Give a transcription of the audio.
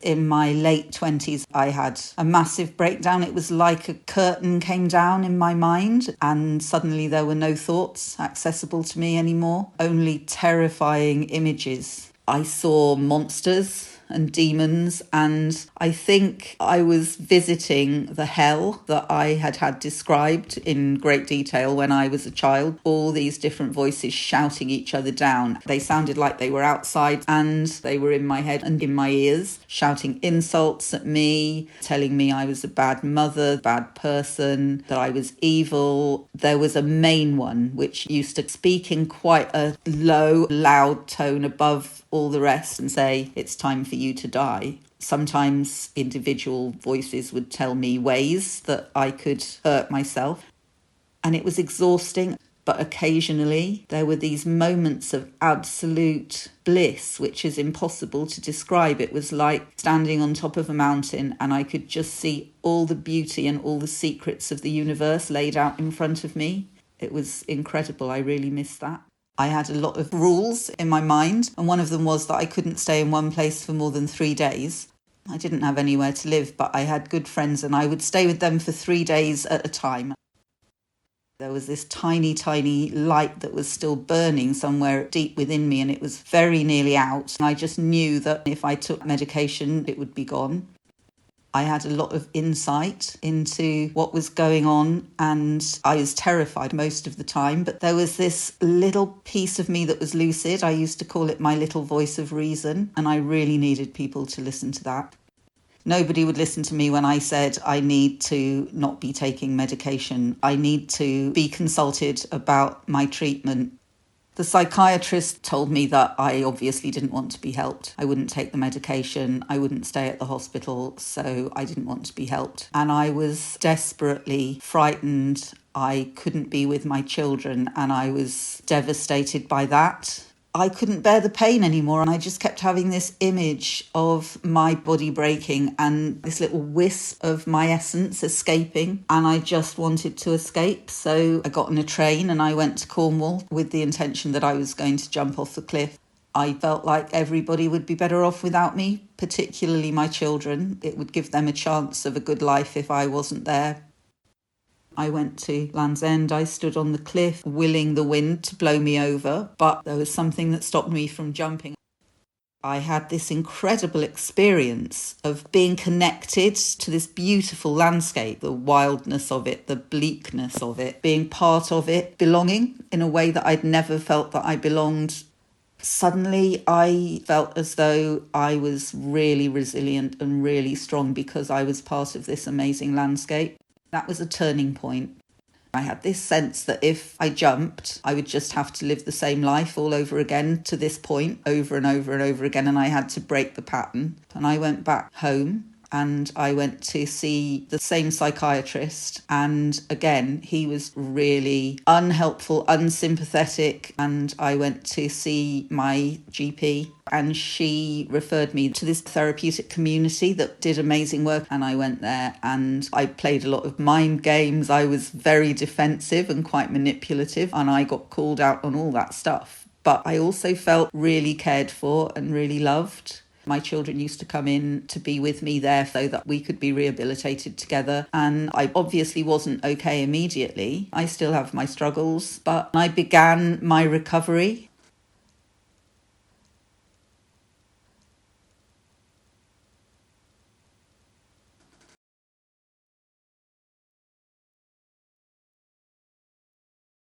in my late 20s, I had a massive breakdown. It was like a curtain came down in my mind and suddenly there were no thoughts accessible to me anymore, only terrifying images. I saw monsters and demons, and I think I was visiting the hell that I had described in great detail when I was a child. All these different voices shouting each other down. They sounded like they were outside and they were in my head and in my ears, shouting insults at me, telling me I was a bad mother, bad person, that I was evil. There was a main one which used to speak in quite a low, loud tone above all the rest and say, "It's time for you to die." Sometimes individual voices would tell me ways that I could hurt myself, and it was exhausting. But occasionally there were these moments of absolute bliss, which is impossible to describe. It was like standing on top of a mountain and I could just see all the beauty and all the secrets of the universe laid out in front of me. It was incredible. I really missed that. I had a lot of rules in my mind, and one of them was that I couldn't stay in one place for more than 3 days. I didn't have anywhere to live, but I had good friends and I would stay with them for 3 days at a time. There was this tiny, tiny light that was still burning somewhere deep within me, and it was very nearly out. I just knew that if I took medication, it would be gone. I had a lot of insight into what was going on, and I was terrified most of the time, but there was this little piece of me that was lucid. I used to call it my little voice of reason, and I really needed people to listen to that. Nobody would listen to me when I said I need to not be taking medication. I need to be consulted about my treatment. The psychiatrist told me that I obviously didn't want to be helped. I wouldn't take the medication, I wouldn't stay at the hospital, so I didn't want to be helped. And I was desperately frightened. I couldn't be with my children, and I was devastated by that. I couldn't bear the pain anymore, and I just kept having this image of my body breaking and this little wisp of my essence escaping, and I just wanted to escape. So I got on a train and I went to Cornwall with the intention that I was going to jump off the cliff. I felt like everybody would be better off without me, particularly my children. It would give them a chance of a good life if I wasn't there. I went to Land's End. I stood on the cliff, willing the wind to blow me over, but there was something that stopped me from jumping. I had this incredible experience of being connected to this beautiful landscape, the wildness of it, the bleakness of it, being part of it, belonging in a way that I'd never felt that I belonged. Suddenly, I felt as though I was really resilient and really strong because I was part of this amazing landscape. That was a turning point. I had this sense that if I jumped, I would just have to live the same life all over again to this point, over and over and over again, and I had to break the pattern. And I went back home and I went to see the same psychiatrist, and again, he was really unhelpful, unsympathetic, and I went to see my GP, and she referred me to this therapeutic community that did amazing work, and I went there and I played a lot of mind games. I was very defensive and quite manipulative, and I got called out on all that stuff. But I also felt really cared for and really loved. My children used to come in to be with me there so that we could be rehabilitated together. And I obviously wasn't okay immediately. I still have my struggles, but I began my recovery.